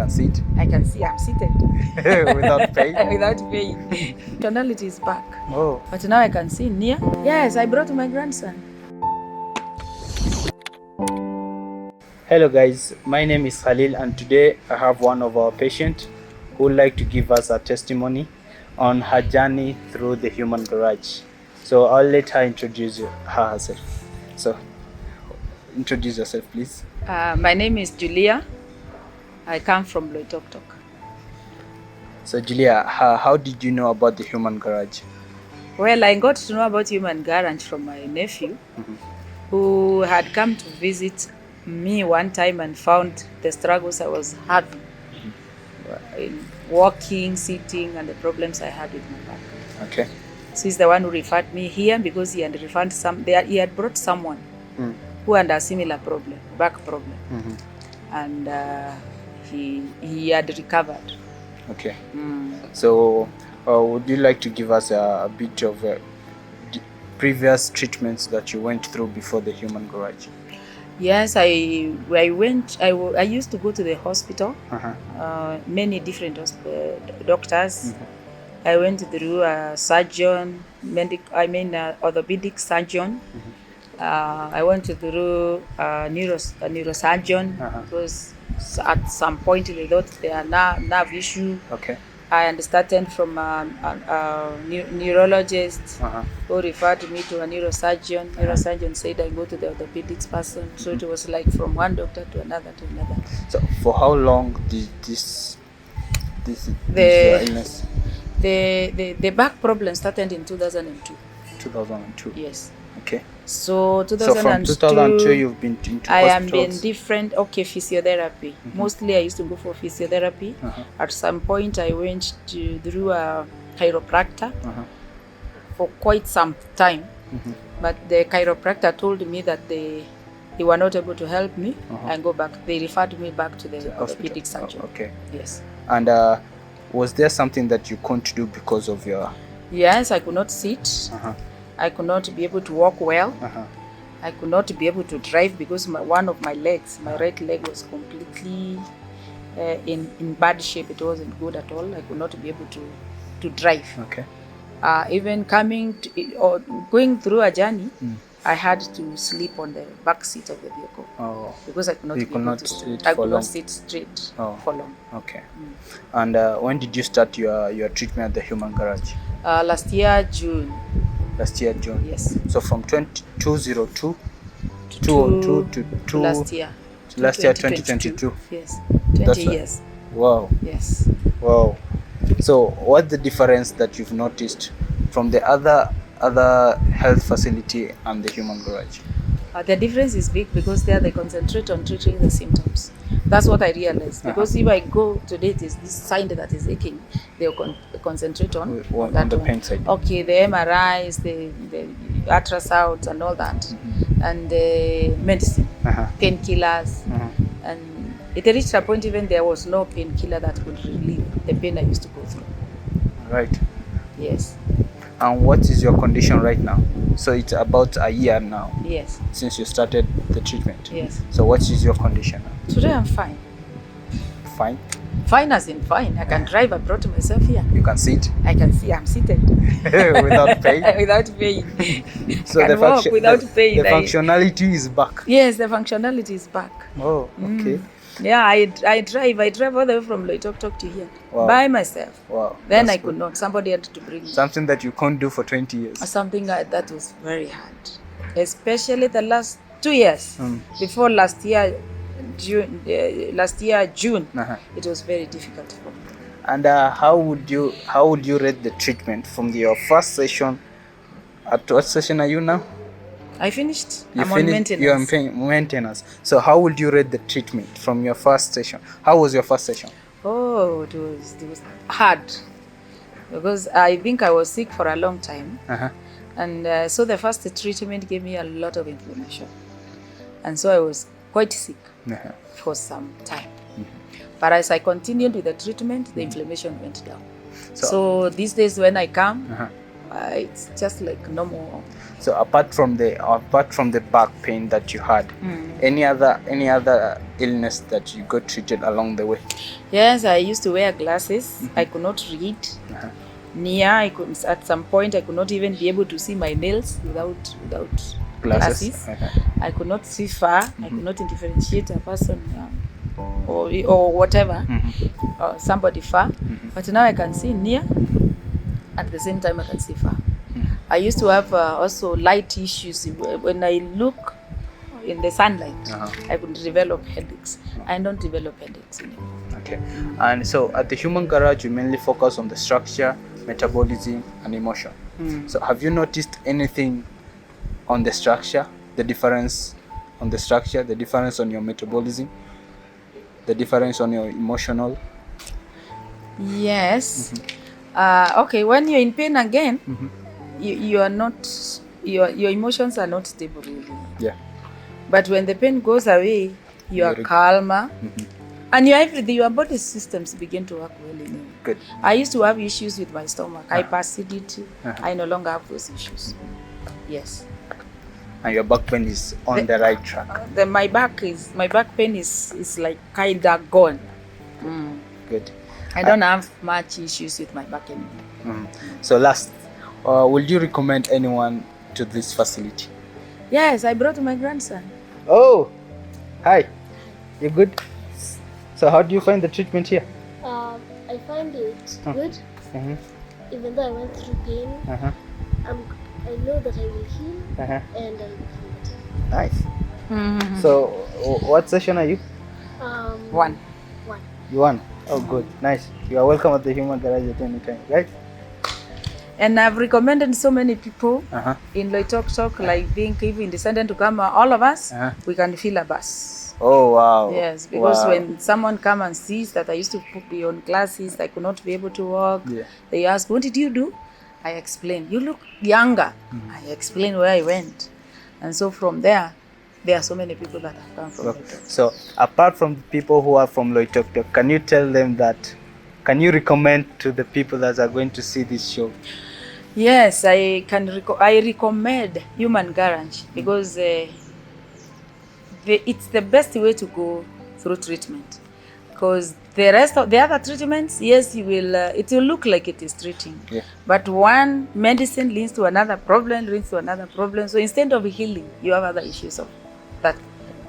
can sit. I can see I'm seated. Without pain? Without pain. Tonality is back. Oh. But now I can see near. Yes, I brought my grandson. Hello guys, my name is Khalil and today I have one of our patients who would like to give us a testimony on her journey through the human garage. So I'll let her introduce herself. So introduce yourself please. My name is Julia. I come from Loitoktok. So Julia, how did you know about the human garage? Well, I got to know about human garage from my nephew, who had come to visit me one time and found the struggles I was having in walking, sitting, and the problems I had with my back. Okay. So he's the one who referred me here because he had referred he had brought someone who had a similar problem, back problem, and he had recovered. Okay. So would you like to give us a bit of previous treatments that you went through before the human garage? Yes, I used to go to the hospital, many different doctors. I went through a surgeon, orthopedic surgeon. I went through a neurosurgeon because at some point they thought they are nerve issue. Okay. I started from a neurologist who referred me to a neurosurgeon. Neurosurgeon said I go to the orthopedics person. So it was like from one doctor to another to another. So for how long did this illness? The back problem started in 2002. 2002. Yes. Okay. So 2002. So from 2002 you've been into I am hospitals? in different physiotherapy. Mostly I used to go for physiotherapy. At some point I went through a chiropractor for quite some time. But the chiropractor told me that they were not able to help me and go back. They referred me back to the orthopedic surgeon. Okay. Yes. And was there something that you couldn't do because of your... Yes, I could not sit. I could not be able to walk well. I could not be able to drive because one of my legs, my right leg, was completely in bad shape. It wasn't good at all. I could not be able to drive. Okay. Even going through a journey, I had to sleep on the back seat of the vehicle because I could not sit straight for long. Okay. And when did you start your treatment at the human garage? Last year, June. Last year, June? Yes. So from 2002 to last year. Last year, 2022. Yes. 20 years. Wow. Yes. Wow. So what's the difference that you've noticed from the other health facility and the human garage? The difference is big because there they concentrate on treating the symptoms. That's what I realized. Because if I go today, it is this sign that is aching, they'll concentrate on the pain side. Okay, the MRIs, the ultrasounds and all that, and the medicine, painkillers, and it reached a point even there was no painkiller that could relieve the pain I used to go through. Right. Yes. And what is your condition right now? So it's about a year now. Yes. Since you started the treatment. Yes. So what is your condition now? Today I'm fine. Fine? Fine as in fine. I can drive. I brought myself here. You can sit? I can see. I'm seated. Without pain? Without pain. So I can walk without pain. The functionality is back? Yes, the functionality is back. Oh, okay. Yeah, I drive all the way from Loitoktok to here by myself. Wow. Then I could not. Somebody had to bring me. Something that you can't do for 20 years. Something that was very hard, especially the last 2 years. Before last year, June, it was very difficult for me. And how would you rate the treatment from your first session? At what session are you now? I finished. I'm on maintenance. You're on maintenance. So how would you rate the treatment from your first session? How was your first session? Oh, it was hard because I think I was sick for a long time. And so the first treatment gave me a lot of inflammation. And so I was quite sick for some time. But as I continued with the treatment, the inflammation went down. So these days when I come, it's just like normal. So apart from the back pain that you had, any other illness that you got treated along the way? Yes, I used to wear glasses. I could not read. I could, at some point I could not even be able to see my nails without glasses. I could not see far. I could not differentiate a person or whatever, somebody far. But now I can see near. At the same time I can see far. I used to have also light issues. When I look in the sunlight, I could develop headaches. I don't develop headaches anymore. Okay. And so at the Human Garage, you mainly focus on the structure, metabolism, and emotion. So have you noticed anything on the structure, the difference on the structure, the difference on your metabolism, the difference on your emotional? Yes. Okay, when you're in pain again, you are not, your emotions are not stable really. Yeah. But when the pain goes away, you are calmer. And your body systems begin to work well in you. Good. I used to have issues with my stomach, hyperacidity. I no longer have those issues. Yes. And your back pain is on the right track. My back pain is like kinda gone. Good. I don't have much issues with my back anymore. So last, would you recommend anyone to this facility? Yes, I brought my grandson. Oh, hi. You good? So how do you find the treatment here? I find it good. Even though I went through pain, I know that I will heal and I'll become better. Nice. So what session are you? One. You won? Oh, good. Nice. You are welcome at the Human Garage at any time, right? And I've recommended so many people in Loitoktok, like being even descendant to come, all of us, we can fill a bus. Oh, wow. Yes, because when someone come and sees that I used to be on classes, I could not be able to walk, they ask, what did you do? I explain. You look younger. I explain where I went. And so from there are so many people that have come from Loitoktok. So apart from the people who are from Loitoktok, can you tell them can you recommend to the people that are going to see this show? Yes, I recommend Human Garage because it's the best way to go through treatment. Because the rest of the other treatments, yes, you will. It will look like it is treating, but one medicine leads to another problem, So instead of healing, you have other issues of that.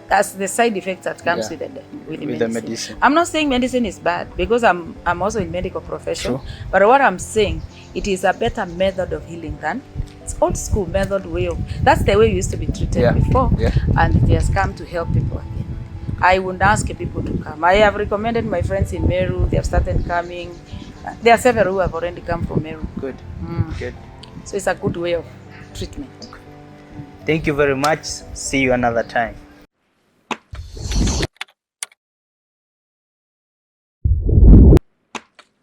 That's the side effects that comes with the medicine. I'm not saying medicine is bad because I'm also in medical profession. But what I'm saying, it is a better method of healing than it's old school method that's the way you used to be treated before, and it has come to help people again. I would ask people to come. I have recommended my friends in Meru. They have started coming. There are several who have already come from Meru. Good. Good. So it's a good way of treatment. Thank you very much. See you another time.